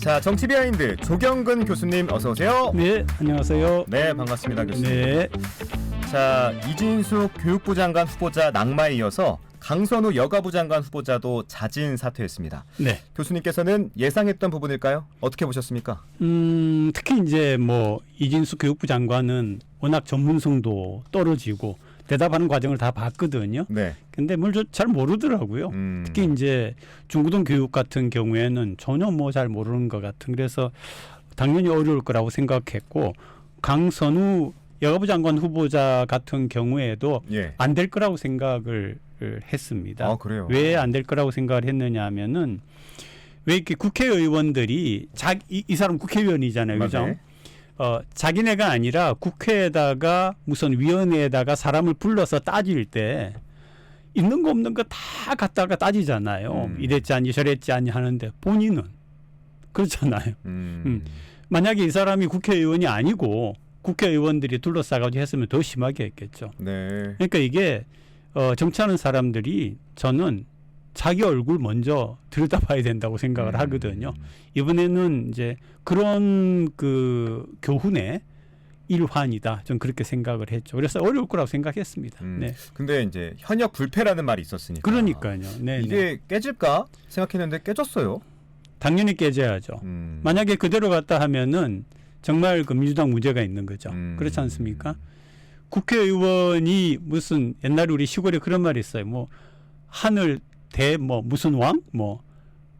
자, 정치 비하인드 조경근 교수님 어서 오세요. 네, 안녕하세요. 네, 반갑습니다, 교수님. 네. 자, 이진숙 교육부 장관 후보자 낙마에 이어서 강선우 여가부 장관 후보자도 자진 사퇴했습니다. 네. 교수님께서는 예상했던 부분일까요? 어떻게 보셨습니까? 특히 이제 이진숙 교육부 장관은 워낙 전문성도 떨어지고 대답하는 과정을 다 봤거든요. 네. 근데 뭘 잘 모르더라고요. 특히 이제 중고등 교육 같은 경우에는 전혀 잘 모르는 것 같은. 그래서 당연히 어려울 거라고 생각했고, 강선우 여가부 장관 후보자 같은 경우에도 예. 안 될 거라고 생각을 했습니다. 아, 그래요? 왜 안 될 거라고 생각을 했느냐 하면은 왜 이렇게 국회의원들이 이 사람 국회의원이잖아요. 그죠? 네. 자기네가 아니라 국회에다가 무슨 위원회에다가 사람을 불러서 따질 때 있는 거 없는 거 다 갖다가 따지잖아요. 이랬지 않니 저랬지 않니 하는데 본인은 그렇잖아요. 만약에 이 사람이 국회의원이 아니고 국회의원들이 둘러싸가지고 했으면 더 심하게 했겠죠. 네. 그러니까 이게 정치하는 사람들이 저는 자기 얼굴 먼저 들여다봐야 된다고 생각을 하거든요. 이번에는 이제 그런 그 교훈의 일환이다. 전 그렇게 생각을 했죠. 그래서 어려울 거라고 생각했습니다. 네. 근데 이제 현역 불패라는 말이 있었으니까. 그러니까요. 네, 이게 깨질까 생각했는데 깨졌어요. 당연히 깨져야죠. 만약에 그대로 갔다 하면은 정말 그 민주당 문제가 있는 거죠. 그렇지 않습니까? 국회의원이 무슨 옛날에 우리 시골에 그런 말이 있어요. 하늘 무슨 왕?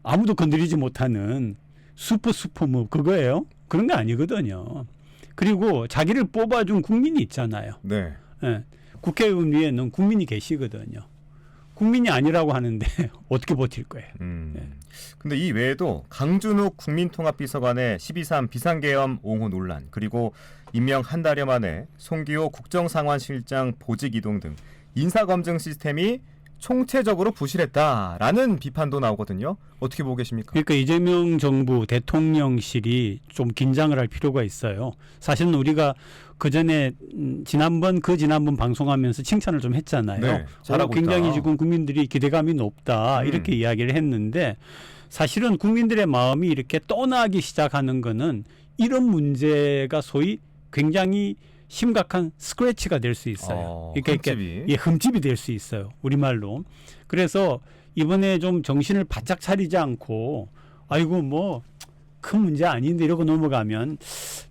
아무도 건드리지 못하는 슈퍼 그거예요? 그런 게 아니거든요. 그리고 자기를 뽑아준 국민이 있잖아요. 네. 예. 국회의원 위에는 국민이 계시거든요. 국민이 아니라고 하는데 어떻게 버틸 거예요? 네. 근데 이 외에도 강준욱 국민통합비서관의 12.3 비상계엄 옹호 논란, 그리고 임명 한 달여 만에 송기호 국정상황실장 보직 이동 등 인사검증 시스템이 총체적으로 부실했다라는 비판도 나오거든요. 어떻게 보고 계십니까? 그러니까 이재명 정부 대통령실이 좀 긴장을 할 필요가 있어요. 사실은 우리가 그전에 지난번 방송하면서 칭찬을 좀 했잖아요. 네, 잘하고 굉장히 있다. 지금 국민들이 기대감이 높다 이렇게 이야기를 했는데, 사실은 국민들의 마음이 이렇게 떠나기 시작하는 거는 이런 문제가 소위 굉장히 심각한 스크래치가 될 수 있어요. 흠집이. 흠집이 될 수 있어요. 우리말로. 그래서 이번에 좀 정신을 바짝 차리지 않고 아이고 큰 문제 아닌데 이러고 넘어가면,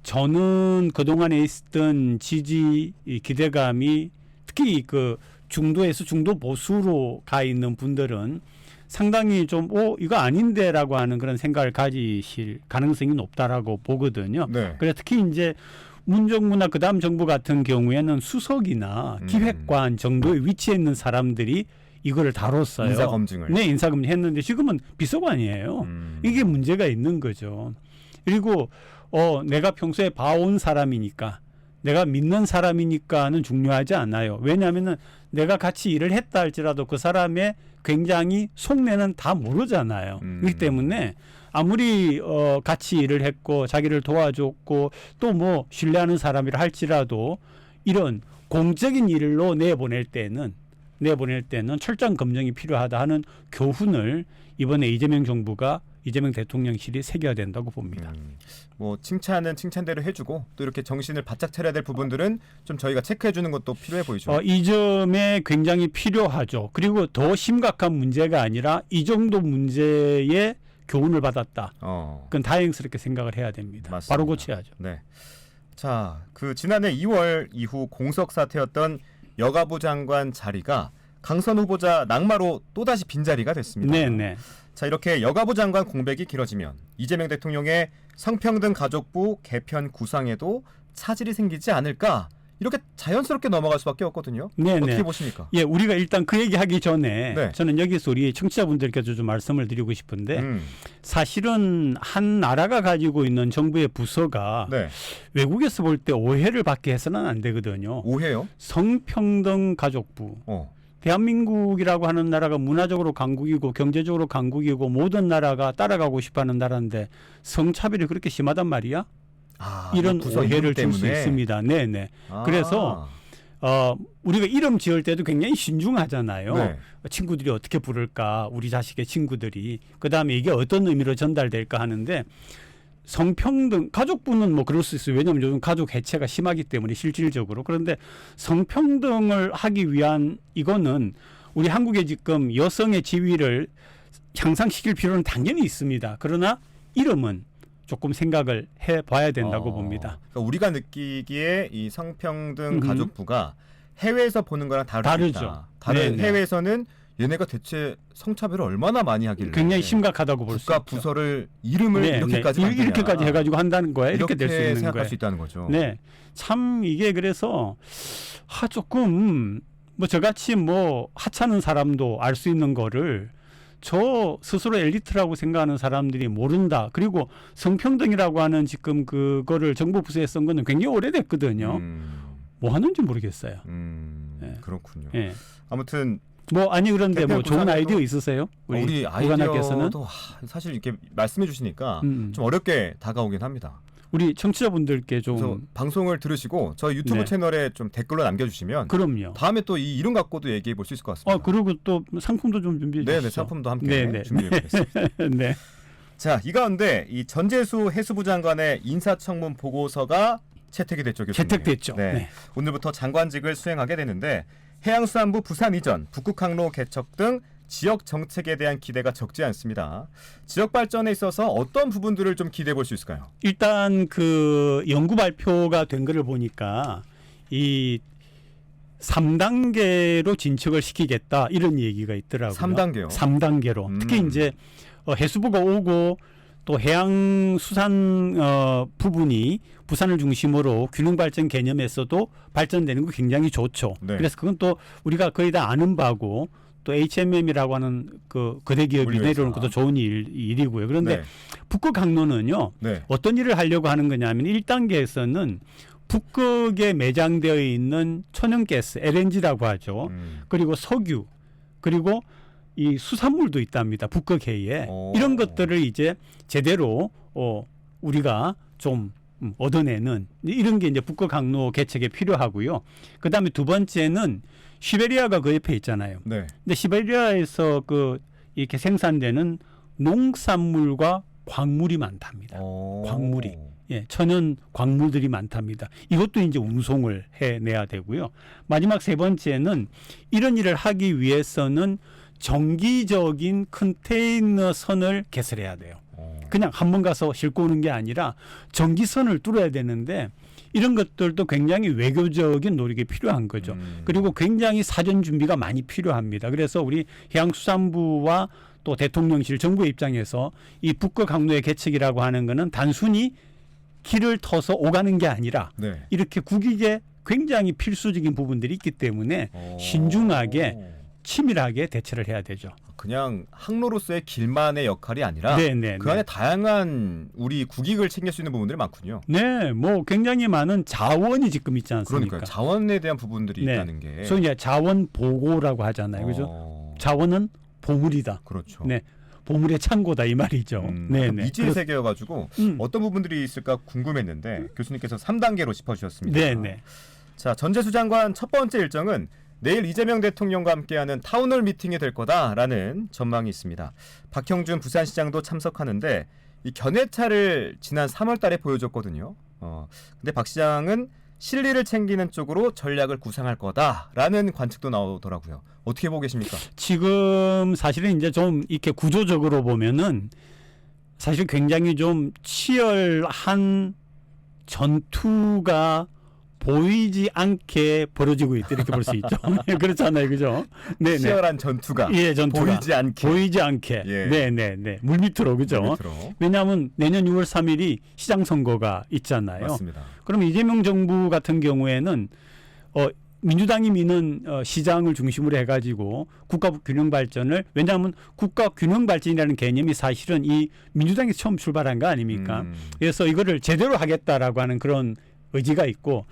저는 그동안에 있었던 지지 기대감이 특히 그 중도에서 중도 보수로 가 있는 분들은 상당히 좀 이거 아닌데라고 하는 그런 생각을 가지실 가능성이 높다라고 보거든요. 네. 그래서 특히 이제 문정부나 그다음 정부 같은 경우에는 수석이나 기획관 정도에 위치해 있는 사람들이 이거를 다뤘어요. 인사검증을. 네, 인사검증 했는데 지금은 비서관이에요. 이게 문제가 있는 거죠. 그리고 내가 평소에 봐온 사람이니까, 내가 믿는 사람이니까는 중요하지 않아요. 왜냐하면은 내가 같이 일을 했다 할지라도 그 사람의 굉장히 속내는 다 모르잖아요. 그렇기 때문에 아무리 같이 일을 했고 자기를 도와줬고 또 신뢰하는 사람이라 할지라도 이런 공적인 일로 내보낼 때는 철저한 검증이 필요하다 하는 교훈을 이번에 이재명 대통령실이 새겨야 된다고 봅니다. 칭찬은 칭찬대로 해주고 또 이렇게 정신을 바짝 차려야 될 부분들은 좀 저희가 체크해주는 것도 필요해 보이죠. 이 점에 굉장히 필요하죠. 그리고 더 심각한 문제가 아니라 이 정도 문제에 교훈을 받았다. 그건 다행스럽게 생각을 해야 됩니다. 맞습니다. 바로 고쳐야죠. 네. 자, 지난해 2월 이후 공석 사퇴였던 여가부 장관 자리가 강선 후보자 낙마로 또다시 빈자리가 됐습니다. 네네. 자, 이렇게 여가부 장관 공백이 길어지면 이재명 대통령의 성평등 가족부 개편 구상에도 차질이 생기지 않을까, 이렇게 자연스럽게 넘어갈 수밖에 없거든요. 네네. 어떻게 보십니까? 예, 우리가 일단 그 얘기하기 전에 네. 저는 여기서 우리 청취자분들께도 좀 말씀을 드리고 싶은데, 사실은 한 나라가 가지고 있는 정부의 부서가 네. 외국에서 볼 때 오해를 받게 해서는 안 되거든요. 오해요? 성평등 가족부. 대한민국이라고 하는 나라가 문화적으로 강국이고 경제적으로 강국이고 모든 나라가 따라가고 싶어하는 나라인데 성차별이 그렇게 심하단 말이야? 이런 오해를 줄 수 있습니다. 네네. 그래서 우리가 이름 지을 때도 굉장히 신중하잖아요. 네. 친구들이 어떻게 부를까, 우리 자식의 친구들이. 그다음에 이게 어떤 의미로 전달될까 하는데 성평등, 가족부는 뭐 그럴 수 있어요. 왜냐하면 요즘 가족 해체가 심하기 때문에 실질적으로. 그런데 성평등을 하기 위한 이거는 우리 한국에 지금 여성의 지위를 향상시킬 필요는 당연히 있습니다. 그러나 이름은 조금 생각을 해봐야 된다고 봅니다. 그러니까 우리가 느끼기에 이 성평등 음흠. 가족부가 해외에서 보는 거랑 다르죠. 다른 네네. 해외에서는 얘네가 대체 성차별을 얼마나 많이 하길래 굉장히 심각하다고 볼 수 국가 있죠. 부서를 이름을 네, 이렇게까지 네. 만드냐. 이렇게까지 해가지고 한다는 거예요. 이렇게 될 수 있는 생각할 거예요. 수 있다는 거죠. 네, 참 이게 그래서 조금 뭐 저같이 뭐 하찮은 사람도 알 수 있는 거를 저 스스로 엘리트라고 생각하는 사람들이 모른다. 그리고 성평등이라고 하는 지금 그거를 정부 부서에 쓴 거는 굉장히 오래됐거든요. 뭐 하는지 모르겠어요. 네. 그렇군요. 예. 아무튼 뭐 아니 그런데 뭐 좋은 부산에도- 아이디어 있으세요? 우리 구간학교에서는 아이디어도 사실 이렇게 말씀해 주시니까 좀 어렵게 다가오긴 합니다. 우리 청취자분들께 그래서 좀 방송을 들으시고 저희 유튜브 네. 채널에 좀 댓글로 남겨주시면 그럼요. 다음에 또 이 이름 갖고도 얘기해 볼 수 있을 것 같습니다. 그리고 또 상품도 좀 준비해 주시죠. 네네, 상품도 함께 네네. 준비해 보겠습니다. 네. 자, 이 가운데 이 전재수 해수부 장관의 인사청문 보고서가 채택이 됐죠, 교수님. 채택됐죠. 네. 네. 오늘부터 장관직을 수행하게 되는데 해양수산부 부산 이전, 북극항로 개척 등 지역 정책에 대한 기대가 적지 않습니다. 지역 발전에 있어서 어떤 부분들을 좀 기대해 볼 수 있을까요? 일단 그 연구 발표가 된 거를 보니까 이 3단계로 진척을 시키겠다 이런 얘기가 있더라고요. 3단계요? 3단계로. 특히 이제 해수부가 오고 또 해양수산 부분이 부산을 중심으로 균형 발전 개념에서도 발전되는 거 굉장히 좋죠. 네. 그래서 그건 또 우리가 거의 다 아는 바고 또 HMM이라고 하는 그 거대 기업이 물류회사. 내려오는 것도 좋은 일이고요. 그런데 네. 북극항로는요. 네. 어떤 일을 하려고 하는 거냐면 1단계에서는 북극에 매장되어 있는 천연가스 LNG라고 하죠. 그리고 석유 그리고 이 수산물도 있답니다. 북극해에 오. 이런 것들을 이제 제대로 우리가 좀 얻어내는 이런 게 이제 북극항로 개척에 필요하고요. 그다음에 두 번째는 시베리아가 그 옆에 있잖아요. 네. 근데 시베리아에서 이렇게 생산되는 농산물과 광물이 많답니다. 광물이. 예, 천연 광물들이 많답니다. 이것도 이제 운송을 해내야 되고요. 마지막 세 번째는 이런 일을 하기 위해서는 정기적인 컨테이너 선을 개설해야 돼요. 그냥 한 번 가서 싣고 오는 게 아니라 정기선을 뚫어야 되는데 이런 것들도 굉장히 외교적인 노력이 필요한 거죠. 그리고 굉장히 사전 준비가 많이 필요합니다. 그래서 우리 해양수산부와 또 대통령실 정부의 입장에서 이 북극항로의 개척이라고 하는 거는 단순히 길을 터서 오가는 게 아니라 네. 이렇게 국익에 굉장히 필수적인 부분들이 있기 때문에 신중하게 치밀하게 대처를 해야 되죠. 그냥 항로로서의 길만의 역할이 아니라 네. 그 안에 다양한 우리 국익을 챙길 수 있는 부분들이 많군요. 네, 뭐 굉장히 많은 자원이 지금 있지 않습니까? 그러니까 자원에 대한 부분들이 네. 있다는 게. 소위 이제 자원 보고라고 하잖아요. 그죠? 자원은 보물이다. 그렇죠. 네. 보물의 창고다 이 말이죠. 네, 네. 미지의 세계여가지고 어떤 부분들이 있을까 궁금했는데 교수님께서 3단계로 짚어주셨습니다. 네, 네. 자, 전재수 장관 첫 번째 일정은 내일 이재명 대통령과 함께하는 타운홀 미팅이 될 거다라는 전망이 있습니다. 박형준 부산시장도 참석하는데 이 견해차를 지난 3월달에 보여줬거든요. 근데 박 시장은 실리를 챙기는 쪽으로 전략을 구상할 거다라는 관측도 나오더라고요. 어떻게 보고 계십니까? 지금 사실은 이제 좀 이렇게 구조적으로 보면은 사실 굉장히 좀 치열한 전투가 보이지 않게 벌어지고 있다 이렇게 볼 수 있죠. 그렇잖아요, 그죠? 네, 치열한 전투가 예, 전투가 보이지 않게. 보이지 않게. 예. 네. 물밑으로 그죠? 밑으로. 왜냐하면 내년 6월 3일이 시장 선거가 있잖아요. 맞습니다. 그럼 이재명 정부 같은 경우에는 민주당이 미는 시장을 중심으로 해가지고 국가 균형 발전을 왜냐하면 국가 균형 발전이라는 개념이 사실은 이 민주당이 처음 출발한 거 아닙니까? 그래서 이거를 제대로 하겠다라고 하는 그런 의지가 있고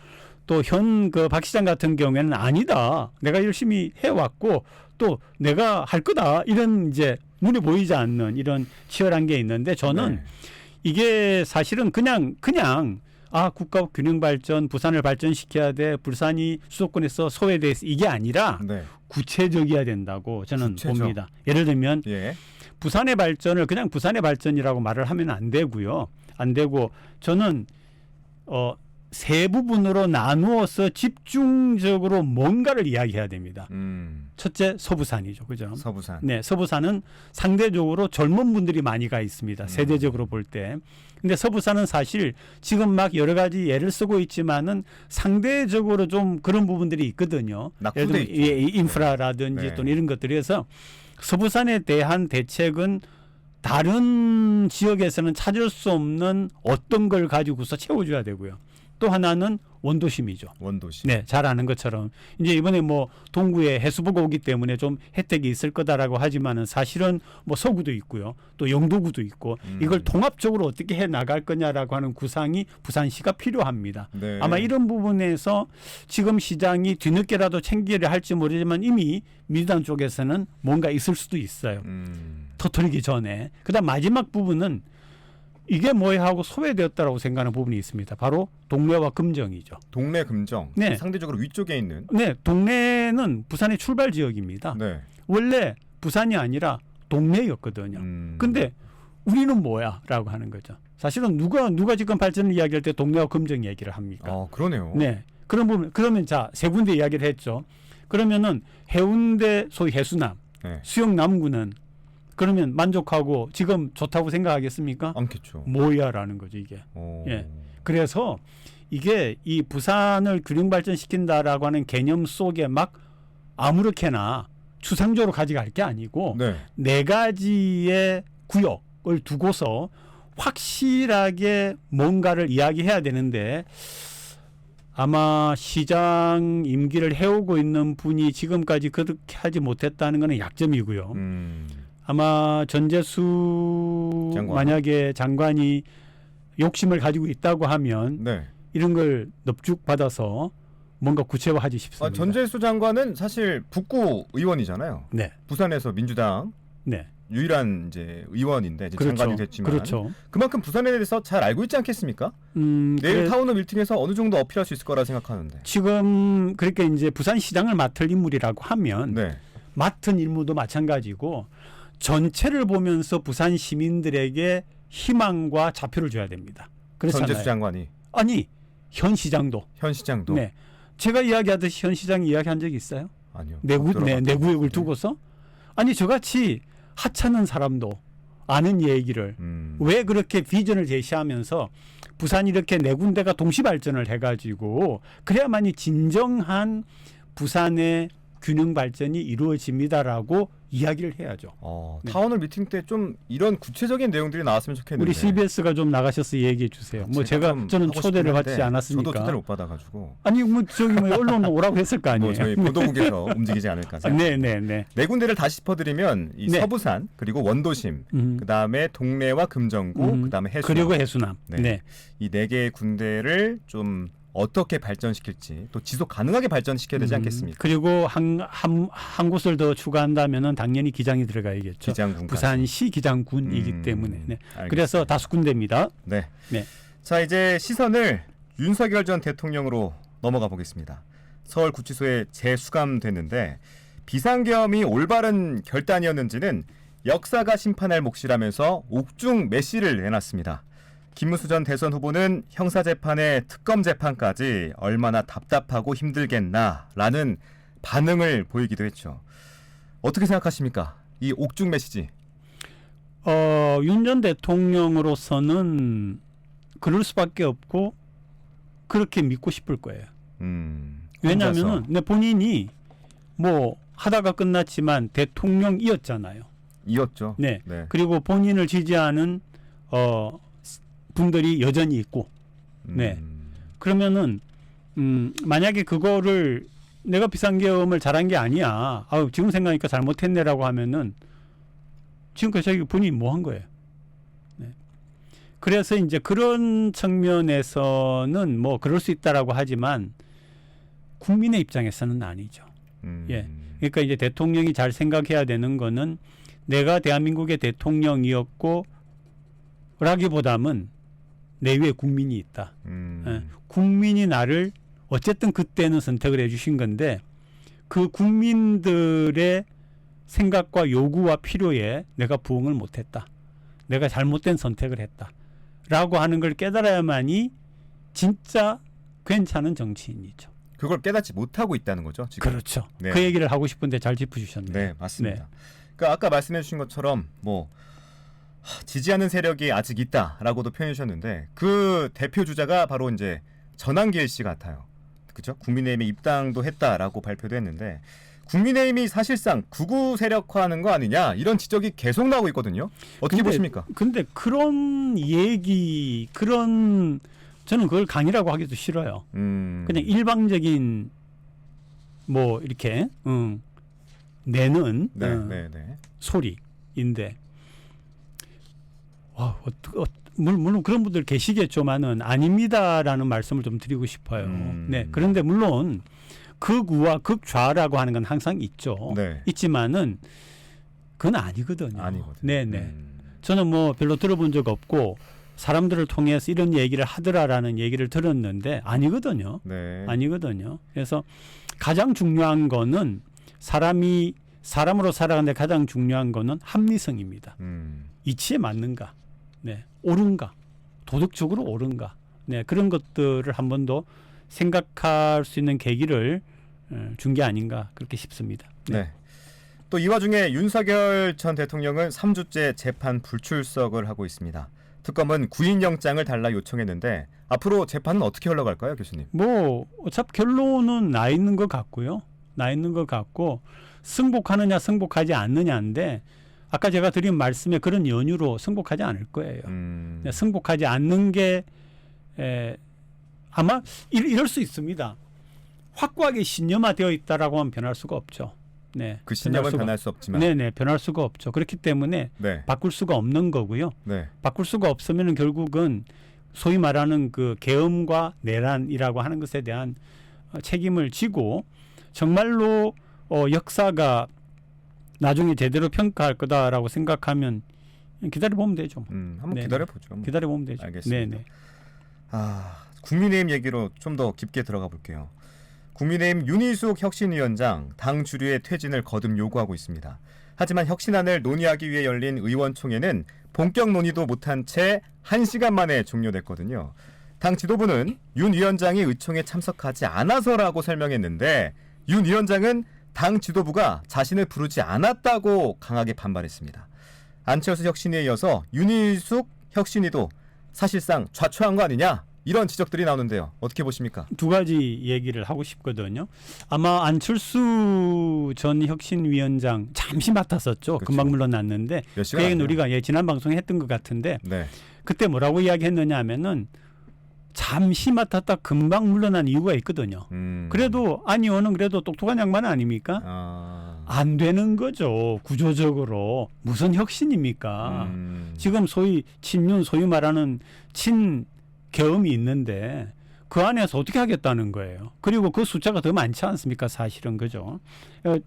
또 현 박 시장 같은 경우에는 아니다. 내가 열심히 해왔고 또 내가 할 거다. 이런 이제 눈에 보이지 않는 이런 치열한 게 있는데 저는 네. 이게 사실은 그냥 국가 균형 발전, 부산을 발전시켜야 돼. 부산이 수도권에서 소외돼서 이게 아니라 네. 구체적이어야 된다고 저는 구체적. 봅니다. 예를 들면 예. 부산의 발전을 그냥 부산의 발전이라고 말을 하면 안 되고요. 안 되고 저는 세 부분으로 나누어서 집중적으로 뭔가를 이야기해야 됩니다. 첫째, 서부산이죠. 그죠? 서부산. 네, 서부산은 상대적으로 젊은 분들이 많이 가 있습니다. 세대적으로 볼 때. 근데 서부산은 사실 지금 막 여러 가지 예를 쓰고 있지만은 상대적으로 좀 그런 부분들이 있거든요. 예를 낙후돼 들면 있죠. 인프라라든지 네. 또는 이런 것들에서 서부산에 대한 대책은 다른 지역에서는 찾을 수 없는 어떤 걸 가지고서 채워줘야 되고요. 또 하나는 원도심이죠. 원도시. 네, 잘 아는 것처럼 이제 이번에 뭐 동구에 해수부가 오기 때문에 좀 혜택이 있을 거다라고 하지만은 사실은 뭐 서구도 있고요, 또 영도구도 있고 이걸 통합적으로 어떻게 해 나갈 거냐라고 하는 구상이 부산시가 필요합니다. 네. 아마 이런 부분에서 지금 시장이 뒤늦게라도 챙기려 할지 모르지만 이미 민주당 쪽에서는 뭔가 있을 수도 있어요. 터뜨리기 전에. 그다음 마지막 부분은 이게 뭐야 하고 소외되었다라고 생각하는 부분이 있습니다. 바로 동래와 금정이죠. 동래 금정. 네. 상대적으로 위쪽에 있는. 네, 동래는 부산의 출발 지역입니다. 네. 원래 부산이 아니라 동래였거든요. 근데 우리는 뭐야? 라고 하는 거죠. 사실은 누가 지금 발전을 이야기할 때 동래와 금정 얘기를 합니까? 그러네요. 네. 그런 부분, 그러면 자, 세 군데 이야기를 했죠. 그러면은 해운대, 소위 해수남, 네. 수영 남구는 그러면 만족하고 지금 좋다고 생각하겠습니까? 않겠죠. 뭐야라는 거죠, 이게. 예. 그래서 이게 이 부산을 균형 발전시킨다라고 하는 개념 속에 막 아무렇게나 추상적으로 가져갈 게 아니고 네. 네 가지의 구역을 두고서 확실하게 뭔가를 이야기해야 되는데 아마 시장 임기를 해오고 있는 분이 지금까지 그렇게 하지 못했다는 것은 약점이고요. 아마 전재수 만약에 장관이 욕심을 가지고 있다고 하면 네. 이런 걸 넙죽받아서 뭔가 구체화하지 싶습니다. 전재수 장관은 사실 북구 의원이잖아요. 네. 부산에서 민주당 네. 유일한 이제 의원인데 이제 그렇죠. 장관이 됐지만 그렇죠. 그만큼 부산에 대해서 잘 알고 있지 않겠습니까? 내일 타운홀 밀팅에서 어느 정도 어필할 수 있을 거라 생각하는데. 지금 그렇게 이제 부산시장을 맡을 인물이라고 하면 네. 맡은 임무도 마찬가지고 전체를 보면서 부산 시민들에게 희망과 좌표를 줘야 됩니다. 그렇잖아요. 전재수 장관이. 아니 현 시장도. 현 시장도. 네. 제가 이야기하듯이 현 시장이 이야기한 적이 있어요? 아니요. 내구역을 두고서 아니 저같이 하찮은 사람도 아는 얘기를 왜 그렇게 비전을 제시하면서 부산이 이렇게 네 군데가 동시 발전을 해가지고 그래야만이 진정한 부산의 균형 발전이 이루어집니다라고 이야기를 해야죠. 네. 타운홀 미팅 때 좀 이런 구체적인 내용들이 나왔으면 좋겠는데. 우리 CBS가 좀 나가셔서 얘기해 주세요. 뭐 저는 초대를 받지 않았으니까. 저도 초대를 못 받아가지고. 아니 뭐 저기 뭐 언론 오라고 했을 거 아니에요. 저희 보도국에서 움직이지 않을까 생각합니다. 네 군데를 다시 짚어드리면 이 서부산 그리고 원도심, 그다음에 동래와 금정구, 그다음에 해수남. 그리고 해수남. 네. 이 네 개의 군데를 좀 어떻게 발전시킬지 또 지속 가능하게 발전시켜야 되지 않겠습니까? 그리고 한 곳을 더 추가한다면은 당연히 기장이 들어가야겠죠. 기장군까지. 부산시 기장군이기 때문에. 네. 그래서 5군데입니다. 네. 네. 자 이제 시선을 윤석열 전 대통령으로 넘어가 보겠습니다. 서울구치소에 재수감됐는데 비상계엄이 올바른 결단이었는지는 역사가 심판할 몫이라면서 옥중 메시를 내놨습니다. 김문수 전 대선 후보는 형사재판에 특검 재판까지 얼마나 답답하고 힘들겠나라는 반응을 보이기도 했죠. 어떻게 생각하십니까? 이 옥중 메시지. 윤 전 대통령으로서는 그럴 수밖에 없고 그렇게 믿고 싶을 거예요. 왜냐하면 본인이 뭐 하다가 끝났지만 대통령이었잖아요. 이었죠. 네. 그리고 본인을 지지하는 분들이 여전히 있고, 네. 그러면은 만약에 그거를 내가 비상계엄을 잘한 게 아니야. 지금 생각하니까 잘못했네라고 하면은 지금까지 자기 본인이 뭐 한 거예요. 네. 그래서 이제 그런 측면에서는 뭐 그럴 수 있다라고 하지만 국민의 입장에서는 아니죠. 예. 그러니까 이제 대통령이 잘 생각해야 되는 거는 내가 대한민국의 대통령이었고 라기보다는 내 위에 국민이 있다. 국민이 나를 어쨌든 그때는 선택을 해주신 건데 그 국민들의 생각과 요구와 필요에 내가 부응을 못했다. 내가 잘못된 선택을 했다. 라고 하는 걸 깨달아야만이 진짜 괜찮은 정치인이죠. 그걸 깨닫지 못하고 있다는 거죠, 지금. 그렇죠. 네. 그 얘기를 하고 싶은데 잘 짚어주셨네요. 네, 맞습니다. 그러니까 아까 말씀해 주신 것처럼 뭐 지지하는 세력이 아직 있다라고도 표현해 주셨는데 그 대표 주자가 바로 이제 전한길 씨 같아요. 그죠? 국민의힘에 입당도 했다라고 발표도 했는데 국민의힘이 사실상 극우 세력화하는 거 아니냐 이런 지적이 계속 나오고 있거든요. 어떻게 보십니까? 근데 그런 얘기, 저는 그걸 강의라고 하기도 싫어요. 그냥 일방적인 뭐 이렇게 내는 소리인데 와, 물론 그런 분들 계시겠지만은 아닙니다라는 말씀을 좀 드리고 싶어요. 네, 그런데 물론 극우와 극좌라고 하는 건 항상 있죠. 네. 있지만은 그건 아니거든요. 아니거든요. 네네. 저는 뭐 별로 들어본 적 없고 사람들을 통해서 이런 얘기를 하더라라는 얘기를 들었는데 아니거든요. 네. 아니거든요. 그래서 가장 중요한 거는 사람으로 살아가는데 가장 중요한 거는 합리성입니다. 이치에 맞는가, 네, 옳은가, 도덕적으로 옳은가, 네, 그런 것들을 한 번 더 생각할 수 있는 계기를 준 게 아닌가 그렇게 싶습니다. 네. 네. 또 이 와중에 윤석열 전 대통령은 3주째 재판 불출석을 하고 있습니다. 특검은 구인영장을 달라 요청했는데 앞으로 재판은 어떻게 흘러갈까요, 교수님? 뭐 어차피 결론은 나 있는 것 같고요. 나 있는 것 같고 승복하느냐 승복하지 않느냐인데 아까 제가 드린 말씀에 그런 연유로 승복하지 않을 거예요. 승복하지 않는 게 아마 이럴 수 있습니다. 확고하게 신념화되어 있다라고 하면 변할 수가 없죠. 네, 그 신념은 변할 수 없지만, 네네, 변할 수가 없죠. 그렇기 때문에 네. 바꿀 수가 없는 거고요. 네. 바꿀 수가 없으면 결국은 소위 말하는 그 계엄과 내란이라고 하는 것에 대한 책임을 지고 정말로 역사가 나중에 제대로 평가할 거다라고 생각하면 기다려보면 되죠. 한번 네네. 기다려보죠. 뭐. 기다려보면 되죠. 알겠습니다. 네네. 국민의힘 얘기로 좀 더 깊게 들어가 볼게요. 국민의힘 윤희숙 혁신위원장 당 주류의 퇴진을 거듭 요구하고 있습니다. 하지만 혁신안을 논의하기 위해 열린 의원총회는 본격 논의도 못한 채 1시간 만에 종료됐거든요. 당 지도부는 윤 위원장이 의총에 참석하지 않아서라고 설명했는데 윤 위원장은 당 지도부가 자신을 부르지 않았다고 강하게 반발했습니다. 안철수 혁신위에 이어서 윤희숙 혁신위도 사실상 좌초한 거 아니냐 이런 지적들이 나오는데요. 어떻게 보십니까? 두 가지 얘기를 하고 싶거든요. 아마 안철수 전 혁신위원장 잠시 맡았었죠. 그렇죠. 금방 물러났는데 그 얘기는 우리가 지난 방송에 했던 것 같은데 네. 그때 뭐라고 이야기했느냐 하면은 잠시 맡았다 금방 물러난 이유가 있거든요. 그래도 안 의원은 그래도 똑똑한 양반 아닙니까? 안 되는 거죠. 구조적으로. 무슨 혁신입니까? 지금 소위 친윤 소위 말하는 친계엄이 있는데 그 안에서 어떻게 하겠다는 거예요. 그리고 그 숫자가 더 많지 않습니까? 사실은 그죠.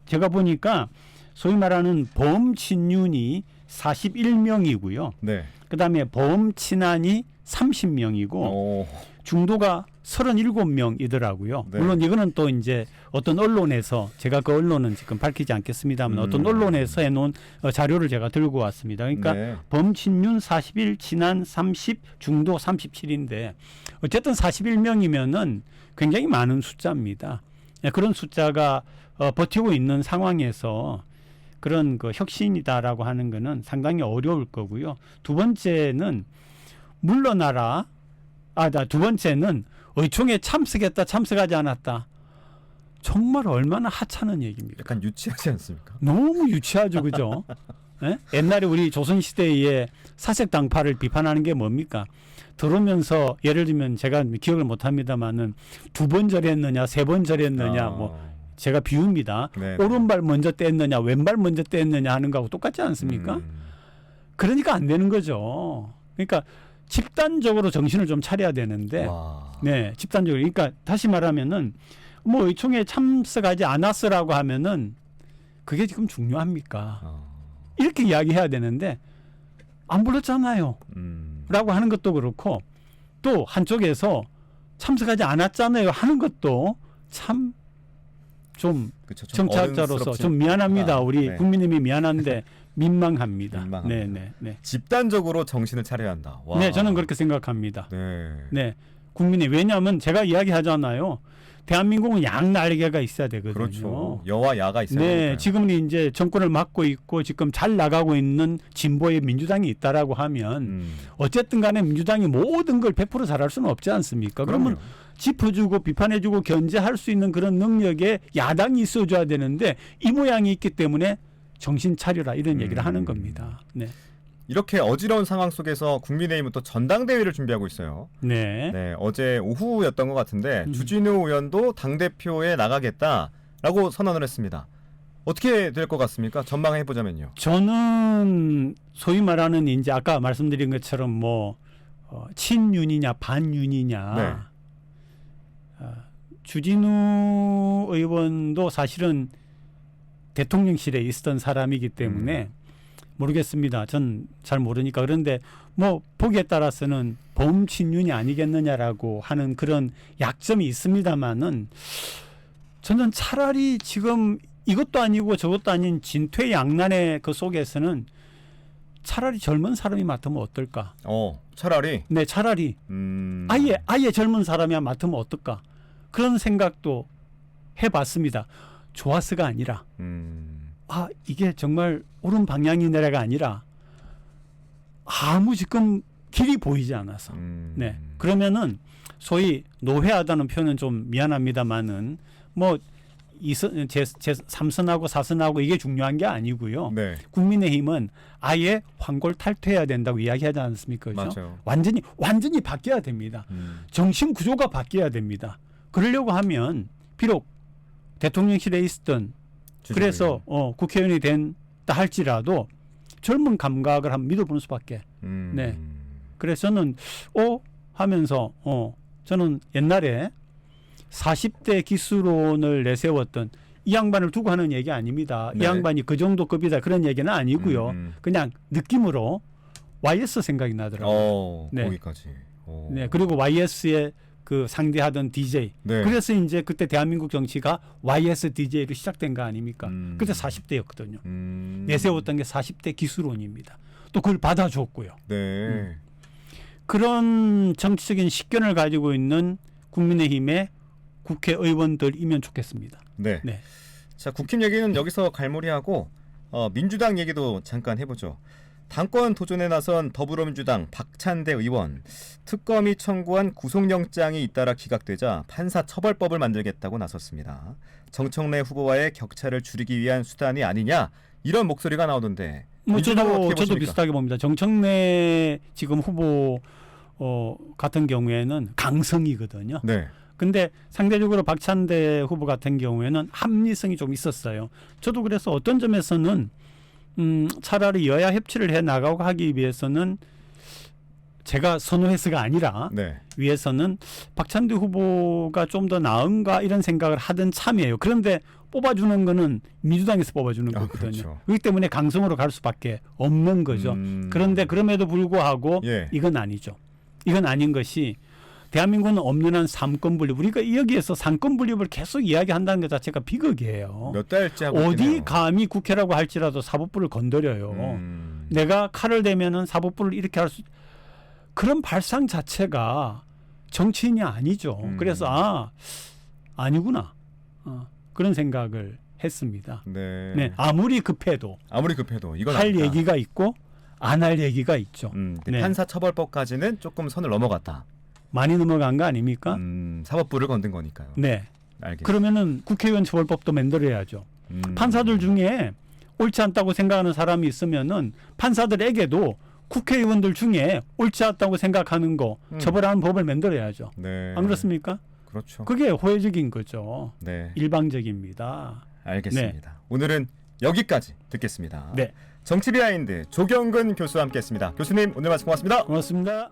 제가 보니까 소위 말하는 범친윤이 41명이고요. 네. 그다음에 범친한이 30명이고 중도가 37명이더라고요. 네. 물론 이거는 또 이제 어떤 언론에서 제가 그 언론은 지금 밝히지 않겠습니다만 어떤 언론에서 해놓은 자료를 제가 들고 왔습니다. 그러니까 네. 범친윤 41, 친한 30, 중도 37인데 어쨌든 41명이면은 굉장히 많은 숫자입니다. 그런 숫자가 버티고 있는 상황에서 그런 그 혁신이다라고 하는 거는 상당히 어려울 거고요. 두 번째는 물러나라. 두 번째는 의총에 참석했다, 참석하지 않았다. 정말 얼마나 하찮은 얘기입니까? 약간 유치하지 않습니까? 너무 유치하죠, 그죠? 예? 옛날에 우리 조선시대에 사색당파를 비판하는 게 뭡니까? 들어오면서 예를 들면 제가 기억을 못합니다만은 2번 절했느냐, 3번 절했느냐, 뭐 제가 비웁니다. 네네. 오른발 먼저 뗐느냐, 왼발 먼저 뗐느냐 하는 거하고 똑같지 않습니까? 그러니까 안 되는 거죠. 그러니까 집단적으로 정신을 좀 차려야 되는데, 네, 집단적으로. 그러니까 다시 말하면은 뭐 의총에 참석하지 않았으라고 하면은 그게 지금 중요합니까? 이렇게 이야기해야 되는데 안 불렀잖아요. 라고 하는 것도 그렇고 또 한쪽에서 참석하지 않았잖아요 하는 것도 참 좀 그쵸, 좀 정치학자로서 어른스럽지 좀 미안합니다. 않다. 우리 네. 국민님이 미안한데 민망합니다. 민망합니다. 네. 집단적으로 정신을 차려야 한다. 와. 네, 저는 그렇게 생각합니다. 네. 네, 국민이 왜냐하면 제가 이야기하잖아요. 대한민국은 양날개가 있어야 되거든요. 그렇죠. 여와 야가 있어야 네, 되니까요. 지금은 이제 정권을 맡고 있고 지금 잘 나가고 있는 진보의 민주당이 있다라고 하면 어쨌든 간에 민주당이 모든 걸 100% 잘할 수는 없지 않습니까? 그러면 그럼요. 짚어주고 비판해주고 견제할 수 있는 그런 능력에 야당이 있어줘야 되는데 이 모양이 있기 때문에 정신 차려라 이런 얘기를 하는 겁니다. 네. 이렇게 어지러운 상황 속에서 국민의힘은 또 전당대회를 준비하고 있어요. 네. 네, 어제 오후였던 것 같은데 주진우 의원도 당대표에 나가겠다라고 선언을 했습니다. 어떻게 될 것 같습니까? 전망해 보자면요. 저는 소위 말하는 이제 아까 말씀드린 것처럼 뭐 친윤이냐 반윤이냐 네. 주진우 의원도 사실은 대통령실에 있었던 사람이기 때문에 모르겠습니다. 전 잘 모르니까. 그런데 뭐 보기에 따라서는 범친윤이 아니겠느냐라고 하는 그런 약점이 있습니다만은 저는 차라리 지금 이것도 아니고 저것도 아닌 진퇴양난의 그 속에서는 차라리 젊은 사람이 맡으면 어떨까? 차라리 네, 차라리 아예 젊은 사람이 맡으면 어떨까? 그런 생각도 해봤습니다. 좋아서가 아니라 이게 정말 옳은 방향이네라가 아니라 아무 지금 길이 보이지 않아서. 네, 그러면은 소위 노회하다는 표현은 좀 미안합니다만은 뭐 제 3선하고 4선하고 이게 중요한 게 아니고요. 네. 국민의힘은 아예 황골탈퇴해야 된다고 이야기하지 않습니까? 그렇죠? 맞아요. 완전히 바뀌어야 됩니다. 정신 구조가 바뀌어야 됩니다. 그러려고 하면 비록 대통령실에 있었던 그래서 국회의원이 된다 할지라도 젊은 감각을 한번 믿어보는 수밖에. 네. 그래서 저는 하면서 저는 옛날에 40대 기수론을 내세웠던 이 양반을 두고 하는 얘기 아닙니다. 네. 이 양반이 그 정도 급이다 그런 얘기는 아니고요. 그냥 느낌으로 YS 생각이 나더라고요. 네. 거기까지. 네. 그리고 YS의 그 상대하던 DJ. 네. 그래서 이제 그때 대한민국 정치가 YS DJ로 시작된 거 아닙니까? 그때 40대였거든요. 내세웠던 게 40대 기수론입니다. 또 그걸 받아줬고요. 네. 그런 정치적인 식견을 가지고 있는 국민의힘의 국회의원들이면 좋겠습니다. 네. 네. 자, 국힘 얘기는 여기서 갈무리하고 민주당 얘기도 잠깐 해보죠. 당권 도전에 나선 더불어민주당 박찬대 의원, 특검이 청구한 구속영장이 잇따라 기각되자 판사처벌법을 만들겠다고 나섰습니다. 정청래 후보와의 격차를 줄이기 위한 수단이 아니냐 이런 목소리가 나오던데. 저도 비슷하게 봅니다. 정청래 지금 후보 같은 경우에는 강성이거든요. 네. 근데 상대적으로 박찬대 후보 같은 경우에는 합리성이 좀 있었어요. 저도 그래서 어떤 점에서는 차라리 여야 협치를 해 나가고 하기 위해서는 제가 선호해서가 아니라 네. 위해서는 박찬대 후보가 좀 더 나은가 이런 생각을 하던 참이에요. 그런데 뽑아주는 거는 민주당에서 뽑아주는 거거든요. 그렇죠. 그렇기 때문에 강성으로 갈 수밖에 없는 거죠. 그런데 그럼에도 불구하고 이건 아니죠. 이건 아닌 것이 대한민국은 엄연한 삼권분립. 우리가 여기에서 삼권분립을 계속 이야기한다는 것 자체가 비극이에요. 몇 달째 하고 어디 있네요. 감히 국회라고 할지라도 사법부를 건드려요. 내가 칼을 대면은 사법부를 이렇게 할 수 그런 발상 자체가 정치인이 아니죠. 그래서 아니구나 그런 생각을 했습니다. 네. 네, 아무리 급해도 이건 할 아니다. 얘기가 있고 안 할 얘기가 있죠. 네. 판사처벌법까지는 조금 선을 넘어갔다. 많이 넘어간 거 아닙니까? 사법부를 건든 거니까요. 네. 알겠습니다. 그러면은 국회의원 처벌법도 만들어야죠. 판사들 중에 옳지 않다고 생각하는 사람이 있으면은 판사들에게도 국회의원들 중에 옳지 않다고 생각하는 거 처벌하는 법을 만들어야죠. 네. 안 그렇습니까? 그렇죠. 그게 호혜적인 거죠. 네. 일방적입니다. 알겠습니다. 오늘은 여기까지 듣겠습니다. 네. 정치 비하인드 조경근 교수와 함께했습니다. 교수님 오늘 말씀 고맙습니다. 고맙습니다.